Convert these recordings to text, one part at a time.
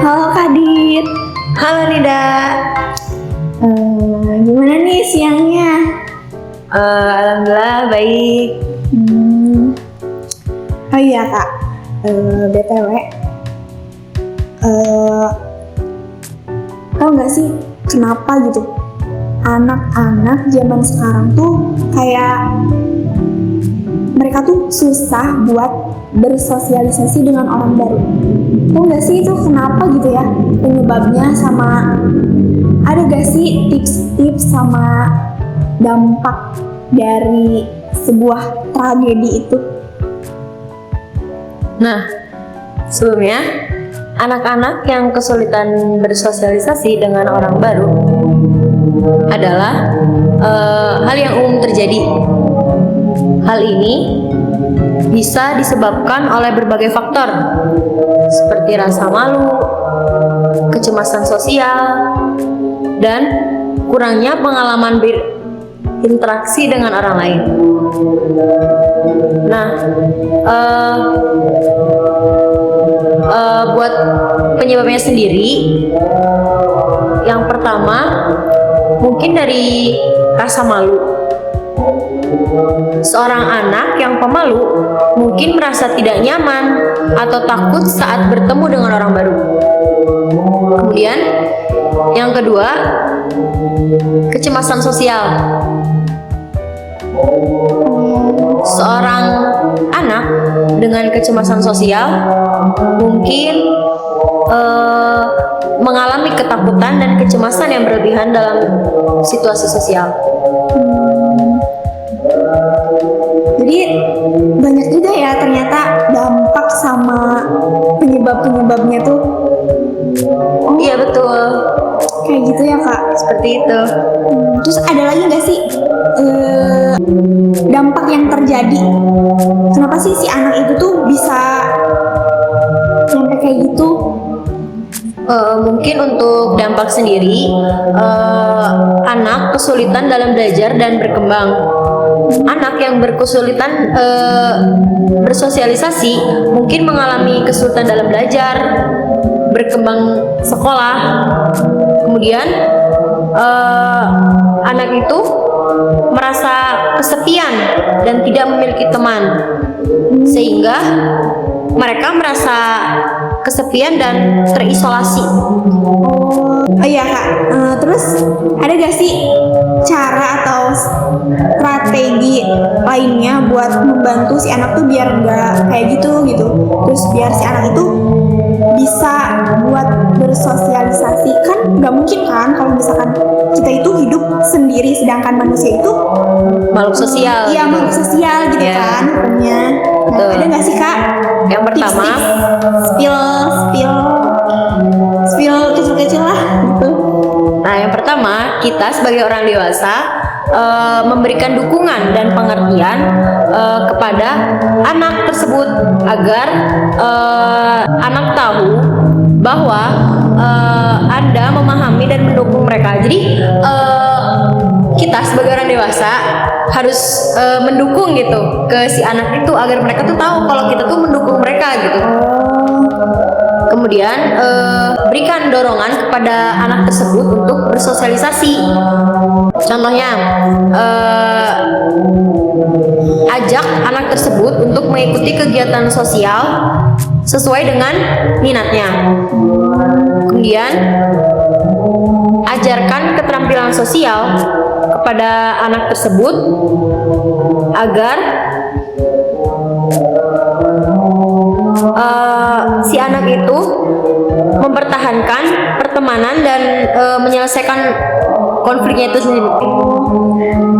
Halo Kadit. Halo Nida. Gimana nih siangnya? Alhamdulillah baik. Oh iya Kak, BTW, tau nggak sih kenapa gitu anak-anak zaman sekarang tuh kayak mereka tuh susah buat bersosialisasi dengan orang baru. Tau nggak sih itu kenapa gitu ya penyebabnya, sama ada gak sih tips-tips sama dampak dari sebuah tragedi itu? Nah, sebelumnya anak-anak yang kesulitan bersosialisasi dengan orang baru adalah hal yang umum terjadi. Hal ini bisa disebabkan oleh berbagai faktor seperti rasa malu, kecemasan sosial, dan kurangnya pengalaman berinteraksi dengan orang lain. Nah, buat penyebabnya sendiri, yang pertama mungkin dari rasa malu. Seorang anak yang pemalu mungkin merasa tidak nyaman atau takut saat bertemu dengan orang baru. Kemudian yang kedua, kecemasan sosial. Seorang anak dengan kecemasan sosial mungkin mengalami ketakutan dan kecemasan yang berlebihan dalam situasi sosial. Jadi banyak juga ya ternyata dampak sama penyebab-penyebabnya tuh. Iya betul, Kayak gitu ya Kak. seperti itu. Terus ada lagi nggak sih dampak yang terjadi? Kenapa sih si anak itu tuh bisa sampai kayak gitu? Mungkin untuk dampak sendiri, anak kesulitan dalam belajar dan berkembang. Anak yang berkesulitan bersosialisasi mungkin mengalami kesulitan dalam belajar, berkembang sekolah. Kemudian anak itu merasa kesepian dan tidak memiliki teman, sehingga mereka merasa kesepian dan terisolasi. Oh iya Kak, terus ada gak sih cara atau strategi lainnya buat membantu si anak tuh biar nggak kayak gitu? Terus biar si anak itu bisa buat bersosialisasi. Kan nggak mungkin kan kalau misalkan kita itu hidup sendiri, sedangkan manusia itu Makhluk sosial. iya makhluk sosial gitu Iya. kan hukumnya. Betul. Ada nggak sih Kak Yang pertama, spill kecil-kecil lah gitu? Nah, yang pertama, kita sebagai orang dewasa memberikan dukungan dan pengertian kepada anak tersebut agar anak tahu bahwa Anda memahami dan mendukung mereka. Jadi kita sebagai orang dewasa harus mendukung gitu ke si anak itu agar mereka tuh tahu kalau kita tuh mendukung mereka gitu. Kemudian berikan dorongan kepada anak tersebut untuk bersosialisasi. Contohnya, ajak anak tersebut untuk mengikuti kegiatan sosial sesuai dengan minatnya. Kemudian ajarkan keterampilan sosial kepada anak tersebut agar si anak itu mempertahankan pertemanan dan menyelesaikan konfliknya itu sendiri.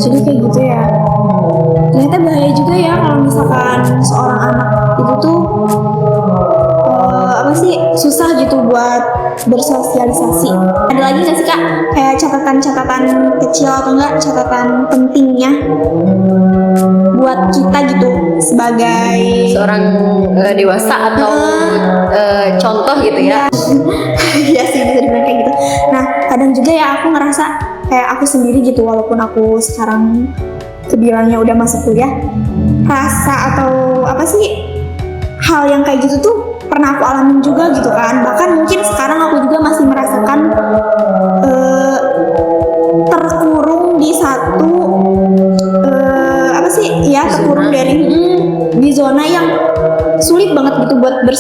Jadi kayak gitu ya. Ternyata bahaya juga ya kalau misalkan seorang anak itu tuh susah gitu buat bersosialisasi. Ada lagi nggak sih Kak kayak catatan-catatan kecil atau enggak catatan pentingnya buat kita gitu sebagai Seorang dewasa atau contoh gitu ya. Iya sih bisa dibilang kayak gitu. Nah kadang juga ya aku ngerasa kayak aku sendiri gitu, walaupun aku sekarang kebilangnya udah masuk kuliah, rasa atau hal yang kayak gitu tuh pernah aku alamin juga gitu kan. Bahkan mungkin sekarang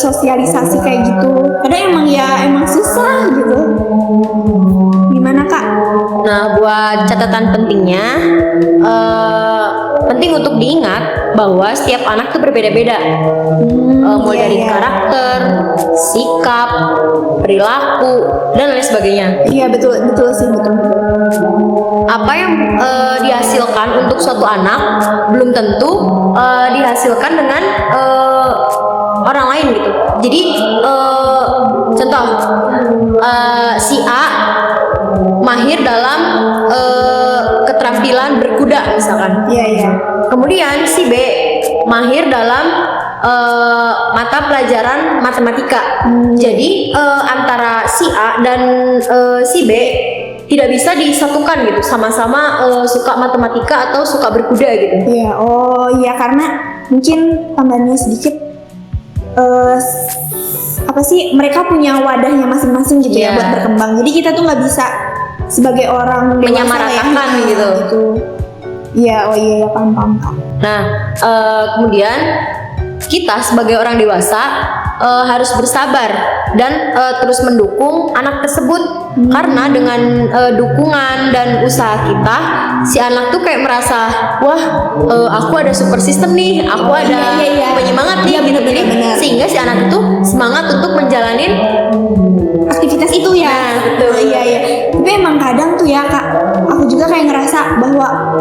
bersosialisasi kayak gitu. Kadang emang susah gitu. Gimana Kak? Nah, buat catatan pentingnya, penting untuk diingat bahwa setiap anak tuh berbeda-beda, mulai dari karakter, sikap, perilaku, dan lain sebagainya. Iya betul sih betul. Apa yang dihasilkan untuk suatu anak belum tentu dihasilkan dengan orang lain gitu. Jadi contoh, si A mahir dalam keterampilan berkuda misalkan. Iya. Kemudian si B mahir dalam mata pelajaran matematika. Jadi antara si A dan si B tidak bisa disatukan gitu, sama-sama suka matematika atau suka berkuda gitu. Iya, oh iya, karena mungkin tambahannya sedikit, apa sih, mereka punya wadahnya masing-masing gitu ya buat berkembang. Jadi kita tuh nggak bisa sebagai orang menyamaratakan gitu. Iya, oh iya, paham. Nah, kemudian kita sebagai orang dewasa harus bersabar dan terus mendukung anak tersebut, karena dengan dukungan dan usaha kita, si anak tuh kayak merasa, wah, aku ada support system nih, aku ada penyemangat nih, gitu. Sehingga si anak itu semangat untuk menjalani aktivitas itu ya. Nah, betul. Iya. Tapi emang kadang tuh ya Kak, aku juga kayak ngerasa bahwa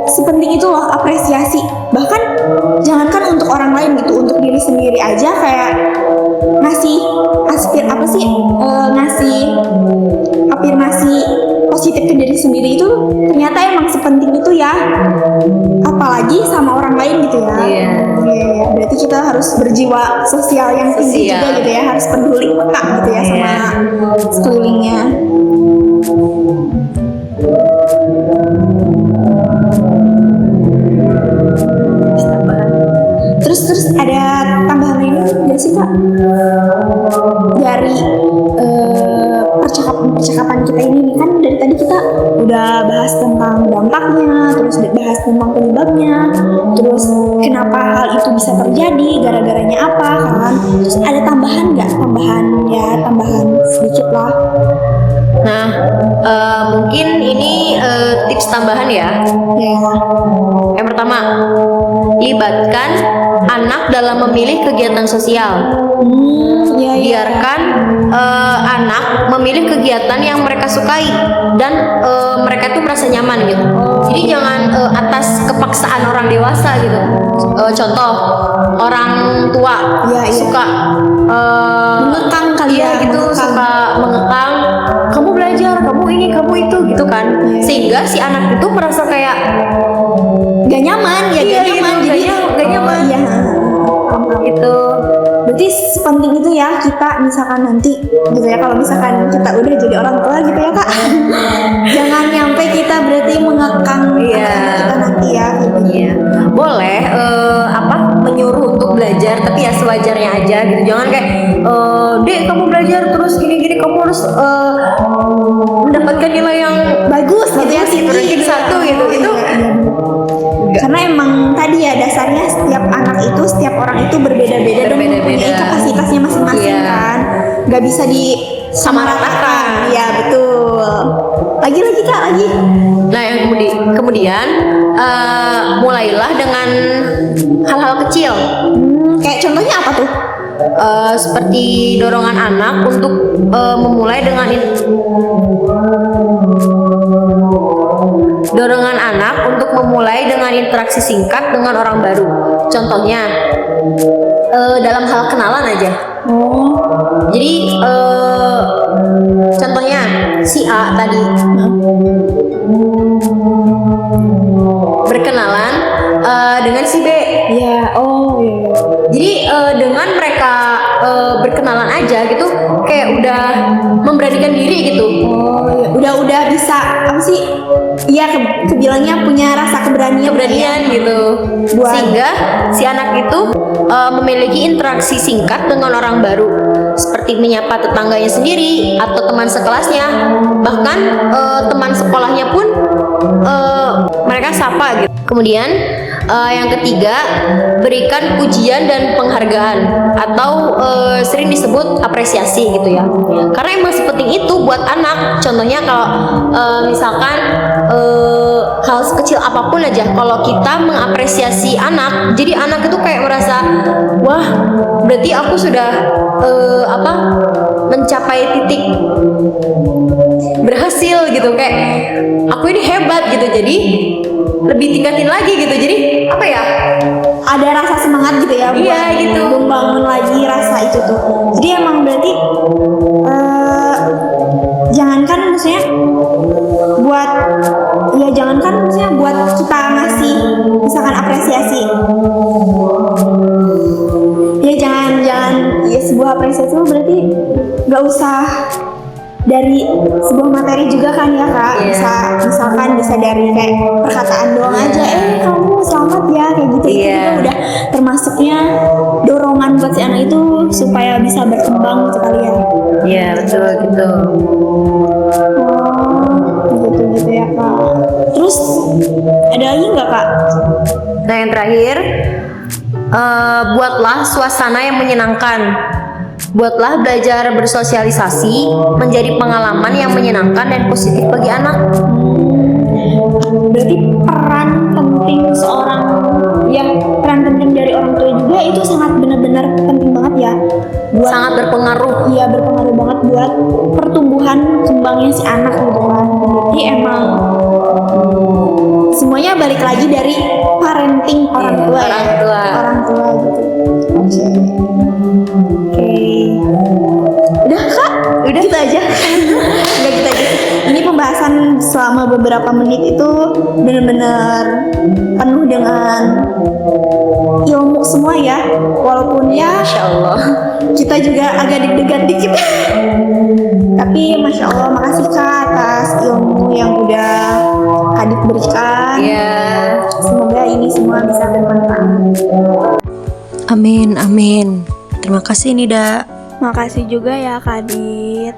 sepenting itu loh apresiasi. Bahkan jangankan untuk orang lain gitu, untuk diri sendiri aja kayak ngasih ngasih afirmasi positif ke diri sendiri itu ternyata emang sepenting itu ya. Apalagi sama orang lain gitu ya. Iya. Berarti kita harus berjiwa sosial yang tinggi juga gitu ya, harus peduli peka gitu ya sama sekelilingnya. Terus ada tambahan lain nggak sih Kak dari percakapan kita ini? Kan dari tadi kita udah bahas tentang dampaknya, terus bahas tentang penyebabnya, terus kenapa hal itu bisa terjadi, gara-garanya apa kan? Terus ada tambahan nggak? Tambahan sedikit lah. Nah, mungkin ini tips tambahan ya. Yang pertama, libatkan anak dalam memilih kegiatan sosial. Biarkan anak memilih kegiatan yang mereka sukai dan mereka tuh merasa nyaman gitu. Jadi jangan atas kepaksaan orang dewasa gitu. Contoh, orang tua suka mengekang kali ya gitu, suka mengekang, kamu belajar, kamu ini, kamu itu gitu kan. Sehingga si anak itu merasa kayak gak nyaman ya, gak nyaman. Jadi gak nyaman. Iya. Gitu. Berarti sepenting itu ya kita misalkan nanti gitu ya, kalau misalkan kita udah jadi orang tua gitu ya Kak, jangan nyampe kita berarti mengekang anak kita nanti ya gitu. Iya. Boleh menyuruh untuk belajar, tapi ya sewajarnya aja gitu. Jangan kayak Dek, kamu belajar terus gini-gini, kamu harus mendapatkan nilai yang bagus gitu ya, ranking 1 gitu. Itu karena emang tadi ya dasarnya setiap anak itu, setiap orang itu berbeda-beda dan mempunyai kapasitasnya masing-masing kan, nggak bisa disamaratakan. Ya betul. Lagi Kak, lagi. Nah, yang kemudian mulailah dengan hal-hal kecil. Kayak contohnya apa tuh? Seperti dorongan anak untuk memulai dengan interaksi singkat dengan orang baru. Contohnya dalam hal kenalan aja. Jadi contohnya si A tadi berkenalan dengan si B. Jadi dengan mereka berkenalan aja gitu, kayak udah memberanikan diri gitu. Udah bisa apa sih? Iya, kebilangnya punya rasa keberanian gitu. Sehingga si anak itu memiliki interaksi singkat dengan orang baru, seperti menyapa tetangganya sendiri atau teman sekelasnya, bahkan teman sekolahnya pun mereka sapa gitu. Kemudian yang ketiga, berikan pujian dan penghargaan atau sering disebut apresiasi gitu ya. Karena emang sepenting itu buat anak. Contohnya kalau misalkan hal sekecil apapun aja, kalau kita mengapresiasi anak, jadi anak itu kayak merasa, wah, berarti aku sudah mencapai titik berhasil gitu, kayak aku ini hebat gitu. Jadi lebih tingkatin lagi gitu. Jadi apa ya? Ada rasa semangat gitu ya. Iya, buat gitu. membangun lagi rasa itu tuh. Jadi emang berarti jangankan maksudnya buat kita ngasih misalkan apresiasi. Ya jangan ya sebuah apresiasi itu berarti nggak usah dari sebuah materi juga kan ya Kak. Misalkan bisa dari kayak perkataan doang aja, kamu selamat ya, kayak gitu. Itu juga udah termasuknya dorongan buat si anak itu supaya bisa berkembang gitu kali ya. Iya, betul gitu. Gitu ya Kak. Terus ada lagi nggak Kak? Nah, yang terakhir, buatlah suasana yang menyenangkan. Buatlah belajar bersosialisasi menjadi pengalaman yang menyenangkan dan positif bagi anak. Berarti peran penting dari orang tua juga itu sangat benar-benar penting banget ya. Sangat berpengaruh. Iya, berpengaruh banget buat pertumbuhan kembangnya si anak gitu kan. Jadi emang semuanya balik lagi dari parenting orang tua ya. Orang tua gitu. Oke. Udah Kak? Udah gitu aja. Udah gitu aja. Ini pembahasan selama beberapa menit itu benar-benar penuh dengan ilmu semua ya. Walaupun ya Masya Allah, kita juga agak deg-degan dikit. Tapi Masya Allah, makasih Kak atas ilmu yang udah Kadit berikan. Semoga ini semua bisa bermanfaat. Amin, amin. Terima kasih Nida. Makasih juga ya Kadit.